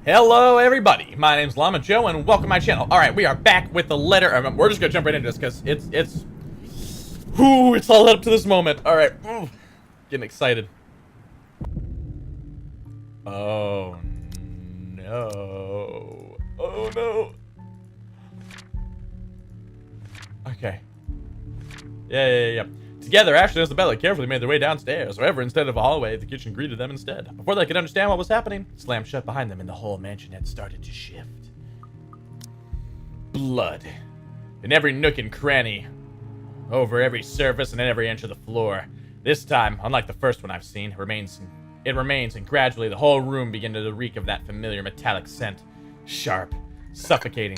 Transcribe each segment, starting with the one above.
Hello everybody, my name's Llama Joe and welcome to my channel. Alright, we are back with the letter. We're just gonna jump right into this because it's all led up to this moment. Alright, getting excited. Oh no. Oh no. Okay. Yeah. Together, Ashley and Isabella carefully made their way downstairs. However, instead of a hallway, the kitchen greeted them instead. Before they could understand what was happening, it slammed shut behind them and the whole mansion had started to shift. Blood. In every nook and cranny. Over every surface and in every inch of the floor. This time, unlike the first one I've seen, it remains and gradually the whole room began to reek of that familiar metallic scent. Sharp. Suffocating.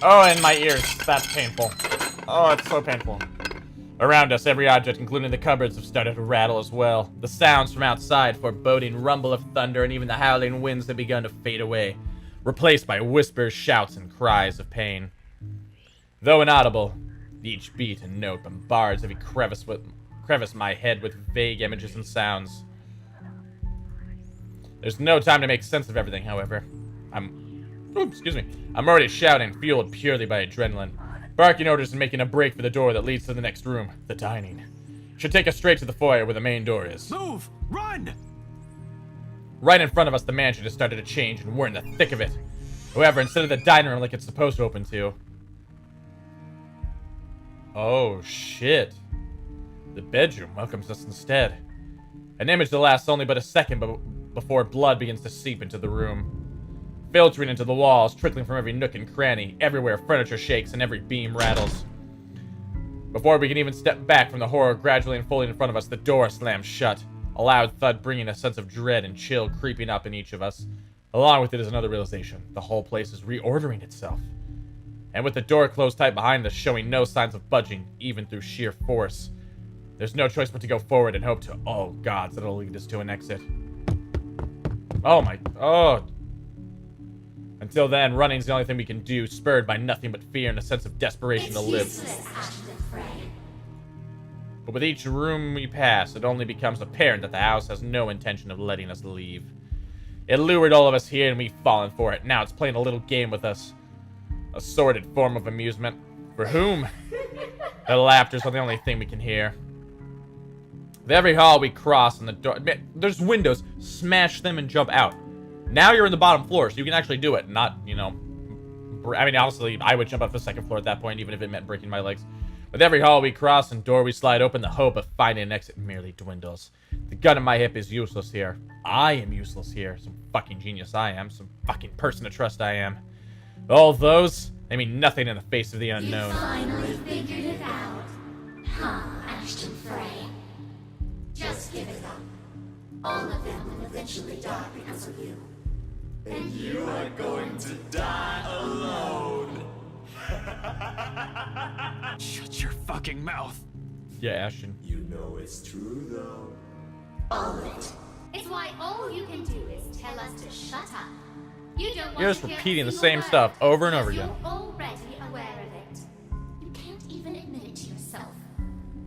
Oh, in my ears. That's painful. Oh, it's so painful. Around us, every object, including the cupboards, have started to rattle as well. The sounds from outside, foreboding rumble of thunder, and even the howling winds had begun to fade away, replaced by whispers, shouts, and cries of pain. Though inaudible, each beat and note bombards every crevice my head with vague images and sounds. There's no time to make sense of everything, however. I'm already shouting, fueled purely by adrenaline. Barking orders and making a break for the door that leads to the next room, the dining. Should take us straight to the foyer where the main door is. Move! Run! Right in front of us, the mansion has started to change, and we're in the thick of it. However, instead of the dining room like it's supposed to open to... Oh, shit. The bedroom welcomes us instead. An image that lasts only but a second before blood begins to seep into the room. Filtering into the walls, trickling from every nook and cranny. Everywhere, furniture shakes and every beam rattles. Before we can even step back from the horror gradually unfolding in front of us, the door slams shut. A loud thud bringing a sense of dread and chill creeping up in each of us. Along with it is another realization. The whole place is reordering itself. And with the door closed tight behind us, showing no signs of budging, even through sheer force. There's no choice but to go forward and hope to, oh gods, that it'll lead us to an exit. Oh. Until then, running's the only thing we can do, spurred by nothing but fear and a sense of desperation to live. But with each room we pass, it only becomes apparent that the house has no intention of letting us leave. It lured all of us here and we've fallen for it. Now it's playing a little game with us. A sordid form of amusement. For whom? The laughter's the only thing we can hear. With every hall we cross and the door... There's windows. Smash them and jump out. Now you're in the bottom floor, so you can actually do it. Not, I mean, honestly, I would jump up the second floor at that point, even if it meant breaking my legs. With every hall we cross and door we slide open, the hope of finding an exit merely dwindles. The gun in my hip is useless here. I am useless here. Some fucking genius I am. Some fucking person to trust I am. All those, they mean nothing in the face of the unknown. You finally figured it out. Huh, Ashton Frey. Just give it up. All of them will eventually die because of you. And you are going to die alone. Shut your fucking mouth. Yeah, Ashton. You know it's true, though. All of it. It's why all you can do is tell us to shut up. You don't want You're just to hear repeating a the single same word, stuff over and over because again. You're already aware of it. You can't even admit it to yourself.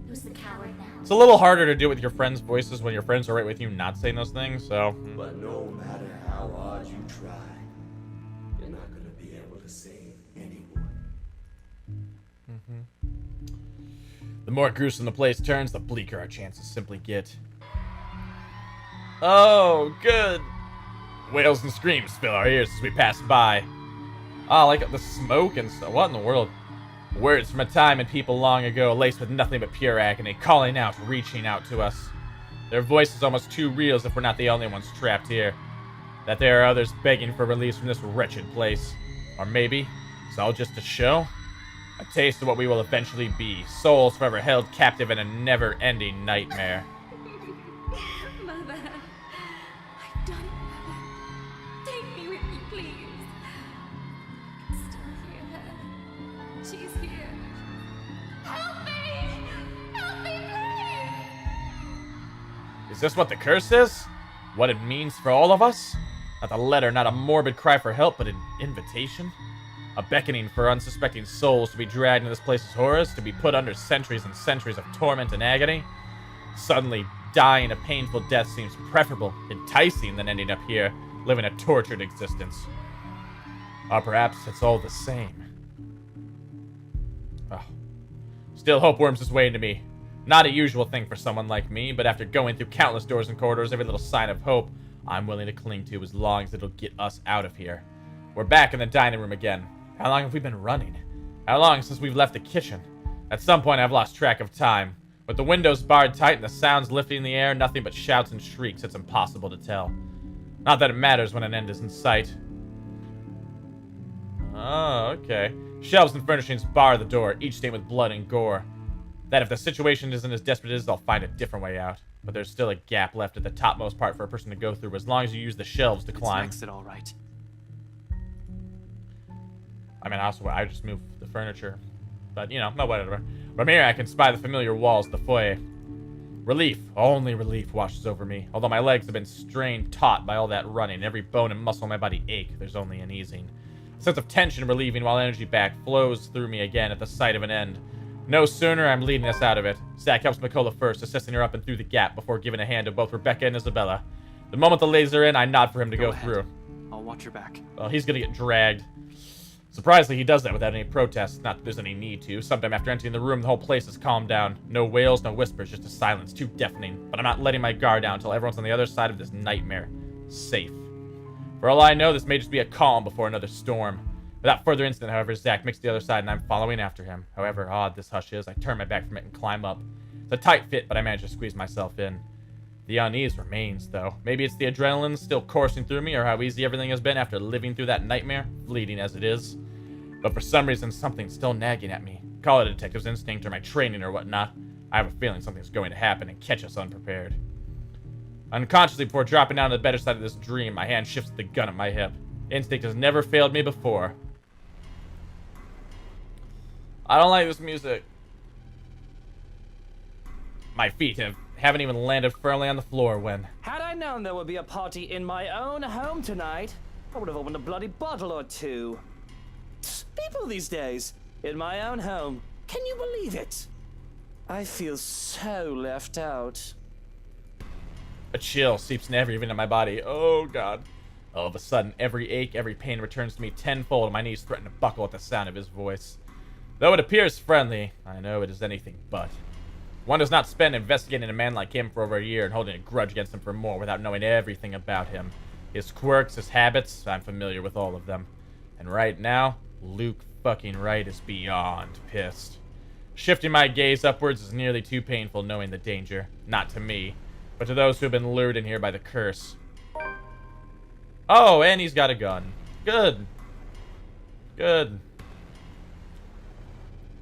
Who's the coward now? It's a little harder to do it with your friends' voices when your friends are right with you not saying those things, so... But no matter how hard you try, you're not going to be able to save anyone. The more gruesome the place turns, the bleaker our chances simply get. Oh, good! Wails and screams fill our ears as we pass by. Ah, like the smoke and stuff. What in the world? Words from a time and people long ago, laced with nothing but pure agony, calling out, reaching out to us. Their voice is almost too real as if we're not the only ones trapped here. That there are others begging for release from this wretched place. Or maybe it's all just a show? A taste of what we will eventually be. Souls forever held captive in a never-ending nightmare. Mother, I've done it, Mother. Take me with you, please. I can still hear her. She's here. Help me! Help me, please! Is this what the curse is? What it means for all of us? Not a letter, not a morbid cry for help, but an invitation? A beckoning for unsuspecting souls to be dragged into this place's horrors, to be put under centuries and centuries of torment and agony? Suddenly, dying a painful death seems preferable, enticing, than ending up here, living a tortured existence. Or perhaps it's all the same. Oh. Still, hope worms its way into me. Not a usual thing for someone like me, but after going through countless doors and corridors, every little sign of hope I'm willing to cling to as long as it'll get us out of here. We're back in the dining room again. How long have we been running? How long since we've left the kitchen? At some point, I've lost track of time. With the windows barred tight and the sounds lifting in the air, nothing but shouts and shrieks, it's impossible to tell. Not that it matters when an end is in sight. Oh, okay. Shelves and furnishings bar the door, each stained with blood and gore. That if the situation isn't as desperate as, I'll find a different way out. But there's still a gap left at the topmost part for a person to go through, as long as you use the shelves to climb. It's all right. I mean, also, I just moved the furniture. But, you know, no, whatever. From here, I can spy the familiar walls of the foyer. Relief, only relief, washes over me. Although my legs have been strained taut by all that running, every bone and muscle in my body ache, there's only an easing. A sense of tension relieving while energy back flows through me again at the sight of an end. No sooner I'm leading us out of it. Zach helps Mikola first, assisting her up and through the gap before giving a hand to both Rebecca and Isabella. The moment the ladies are in, I nod for him to go through. I'll watch your back. Well, he's gonna get dragged. Surprisingly, he does that without any protests. Not that there's any need to. Sometime after entering the room, the whole place has calmed down. No wails, no whispers, just a silence, too deafening. But I'm not letting my guard down until everyone's on the other side of this nightmare. Safe. For all I know, this may just be a calm before another storm. Without further incident, however, Zach makes the other side, and I'm following after him. However odd this hush is, I turn my back from it and climb up. It's a tight fit, but I manage to squeeze myself in. The unease remains, though. Maybe it's the adrenaline still coursing through me, or how easy everything has been after living through that nightmare, fleeting as it is. But for some reason, something's still nagging at me. Call it a detective's instinct or my training or whatnot. I have a feeling something's going to happen and catch us unprepared. Unconsciously, before dropping down to the better side of this dream, my hand shifts to the gun at my hip. Instinct has never failed me before. I don't like this music. My feet haven't even landed firmly on the floor when... Had I known there would be a party in my own home tonight, I would have opened a bloody bottle or two. People these days, in my own home, can you believe it? I feel so left out. A chill seeps never even in my body. Oh, God. All of a sudden, every ache, every pain returns to me tenfold, and my knees threaten to buckle at the sound of his voice. Though it appears friendly, I know it is anything but. One does not spend investigating a man like him for over a year and holding a grudge against him for more without knowing everything about him. His quirks, his habits, I'm familiar with all of them. And right now, Luke fucking Wright is beyond pissed. Shifting my gaze upwards is nearly too painful knowing the danger. Not to me, but to those who have been lured in here by the curse. Oh, and he's got a gun. Good. Good.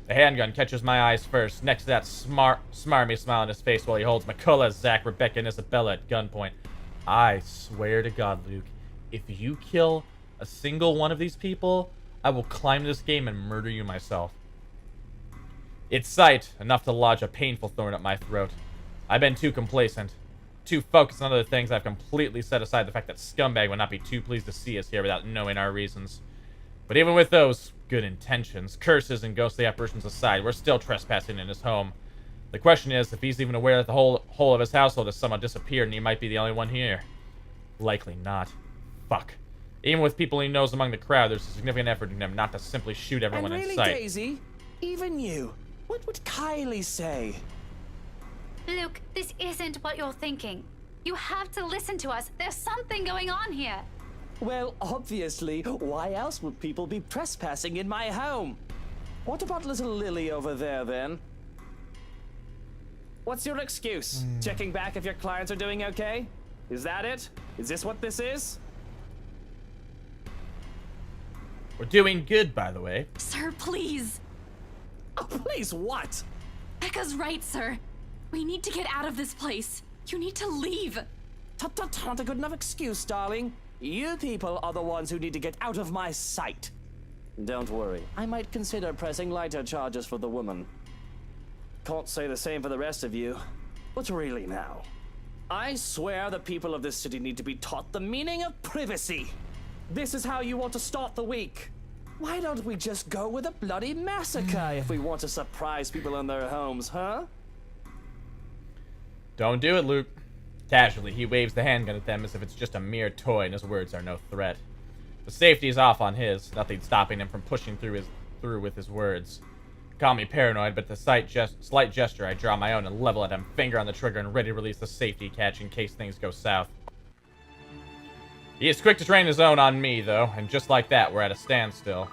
The handgun catches my eyes first, next to that smarmy smile on his face while he holds Mikola, Zach, Rebecca, and Isabella at gunpoint. I swear to God, Luke, if you kill a single one of these people, I will climb this game and murder you myself. Its sight, enough to lodge a painful thorn at my throat. I've been too complacent, too focused on other things. I've completely set aside the fact that Scumbag would not be too pleased to see us here without knowing our reasons. But even with those good intentions, curses, and ghostly apparitions aside, we're still trespassing in his home. The question is if he's even aware that the whole of his household has somehow disappeared and he might be the only one here. Likely not. Fuck. Even with people he knows among the crowd, there's a significant effort in him not to simply shoot everyone and really, in sight. Daisy, even you, what would Kylie say? Luke, this isn't what you're thinking. You have to listen to us. There's something going on here. Well, obviously, why else would people be trespassing in my home? What about little Lily over there, then? What's your excuse? Checking back if your clients are doing okay? Is that it? Is this what this is? We're doing good, by the way. Sir, please. Oh, please, what? Becca's right, sir. We need to get out of this place. You need to leave. Tut, not a good enough excuse, darling. You people are the ones who need to get out of my sight. Don't worry, I might consider pressing lighter charges for the woman. Can't say the same for the rest of you. But really now, I swear the people of this city need to be taught the meaning of privacy. This is how you want to start the week. Why don't we just go with a bloody massacre if we want to surprise people in their homes, huh? Don't do it, Luke. Casually, he waves the handgun at them as if it's just a mere toy and his words are no threat. The safety is off on his, nothing stopping him from pushing through with his words. Call me paranoid, but the slight gesture, I draw my own and level at him, finger on the trigger and ready to release the safety catch in case things go south. He is quick to train his own on me, though, and just like that, we're at a standstill.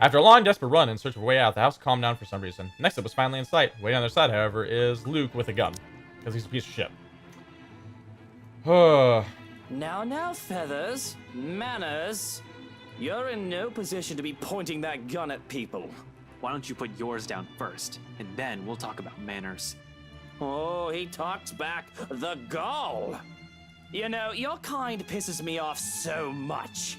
After a long, desperate run in search of a way out, the house calmed down for some reason. Next up was finally in sight. Waiting on their side, however, is Luke with a gun. Because he's a piece of shit. Now, Feathers. Manners. You're in no position to be pointing that gun at people. Why don't you put yours down first, and then we'll talk about manners. Oh, he talks back. The gall! You know, your kind pisses me off so much.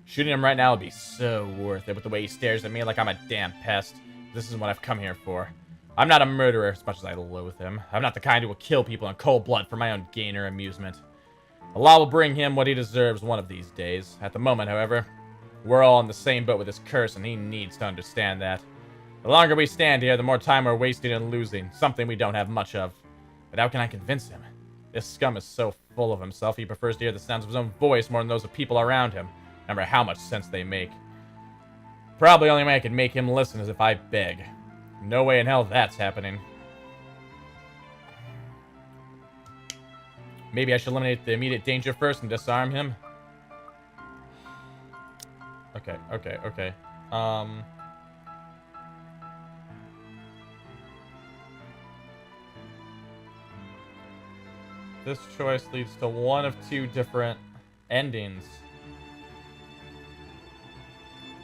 Shooting him right now would be so worth it with the way he stares at me like I'm a damn pest. This is what I've come here for. I'm not a murderer as much as I loathe him. I'm not the kind who will kill people in cold blood for my own gain or amusement. The law will bring him what he deserves one of these days. At the moment, however, we're all in the same boat with this curse, and he needs to understand that. The longer we stand here, the more time we're wasting and losing, something we don't have much of. But how can I convince him? This scum is so full of himself, he prefers to hear the sounds of his own voice more than those of people around him, no matter how much sense they make. Probably only way I can make him listen is if I beg. No way in hell that's happening. Maybe I should eliminate the immediate danger first and disarm him. Okay. This choice leads to one of two different endings.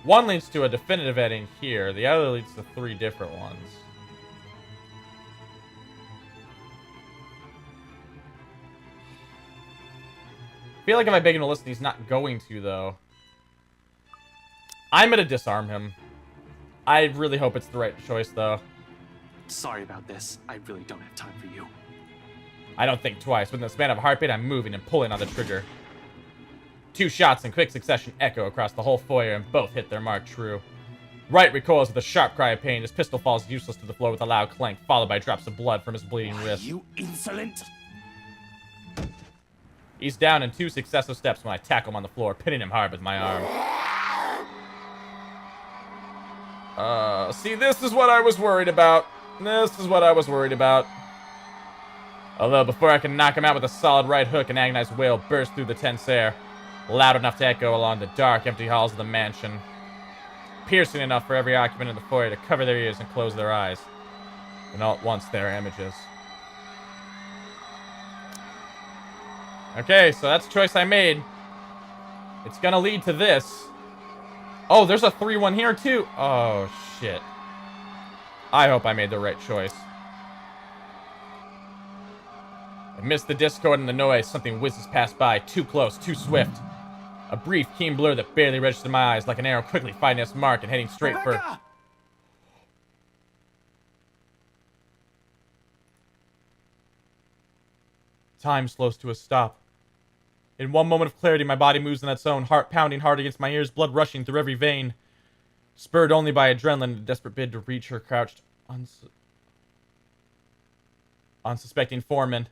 One leads to a definitive ending here. The other leads to three different ones. I feel like if I beg him to listen, he's not going to, though. I'm gonna disarm him. I really hope it's the right choice, though. Sorry about this. I really don't have time for you. I don't think twice. Within the span of a heartbeat, I'm moving and pulling on the trigger. Two shots in quick succession echo across the whole foyer, and both hit their mark true. Wright recoils with a sharp cry of pain. His pistol falls useless to the floor with a loud clank, followed by drops of blood from his bleeding wrist. You insolent! He's down in two successive steps when I tackle him on the floor, pinning him hard with my arm. See, this is what I was worried about. Although, before I can knock him out with a solid right hook, an agonized wail burst through the tense air, loud enough to echo along the dark, empty halls of the mansion. Piercing enough for every occupant in the foyer to cover their ears and close their eyes. And all at once, there are images. Okay, so that's the choice I made. It's gonna lead to this. Oh, there's a 3-1 here, too. Oh, shit. I hope I made the right choice. Amidst the discord and the noise, something whizzes past by, too close, too swift. A brief, keen blur that barely registered my eyes, like an arrow quickly finding its mark and heading straight for... Time slows to a stop. In one moment of clarity, my body moves on its own, heart pounding hard against my ears, blood rushing through every vein. Spurred only by adrenaline and a desperate bid to reach her crouched, unsuspecting foreman.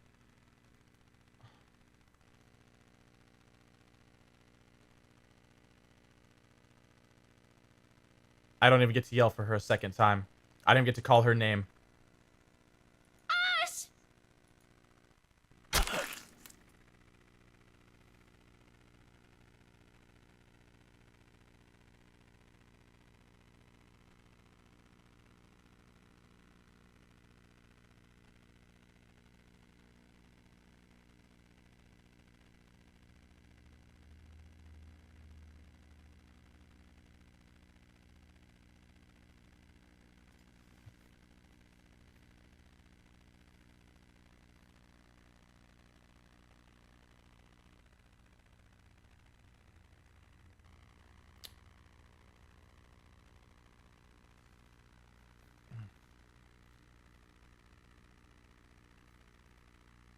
I don't even get to yell for her a second time. I didn't even get to call her name.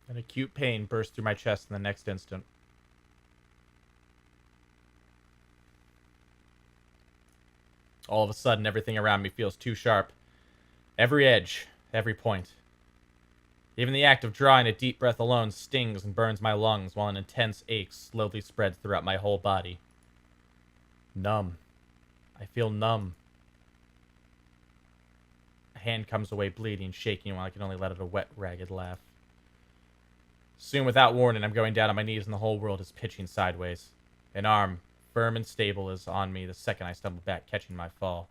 An acute pain burst through my chest in the next instant. All of a sudden, everything around me feels too sharp. Every edge, every point. Even the act of drawing a deep breath alone stings and burns my lungs while an intense ache slowly spreads throughout my whole body. Numb. I feel numb. A hand comes away bleeding, shaking while I can only let out a wet, ragged laugh. Soon, without warning, I'm going down on my knees and the whole world is pitching sideways. An arm, firm and stable, is on me the second I stumble back, catching my fall.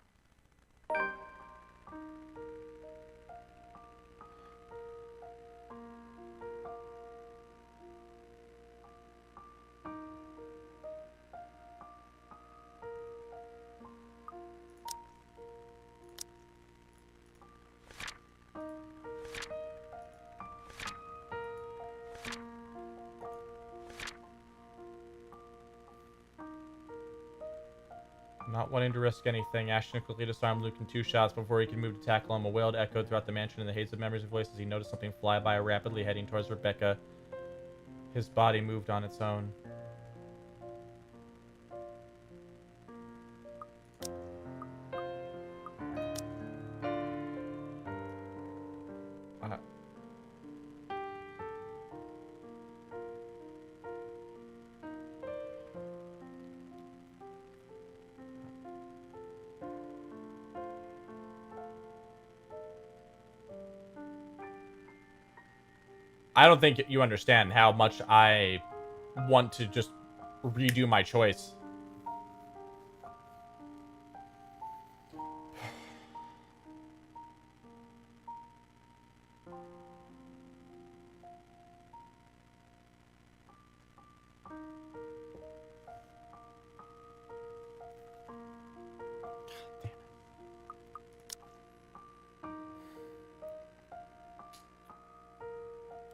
Not wanting to risk anything, Ashton quickly disarmed Luke in 2 shots before he could move to tackle him. A wail echoed throughout the mansion in the haze of memories and voices. He noticed something fly by, rapidly heading towards Rebecca. His body moved on its own. I don't think you understand how much I want to just redo my choice.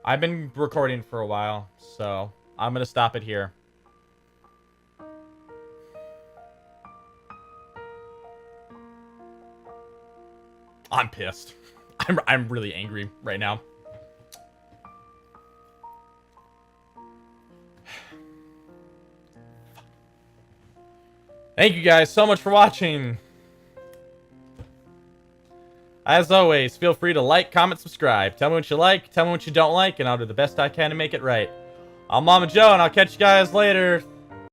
I've been recording for a while, so I'm going to stop it here. I'm pissed. I'm really angry right now. Thank you guys so much for watching. As always, feel free to like, comment, subscribe. Tell me what you like, tell me what you don't like, and I'll do the best I can to make it right. I'm Mama Joe, and I'll catch you guys later.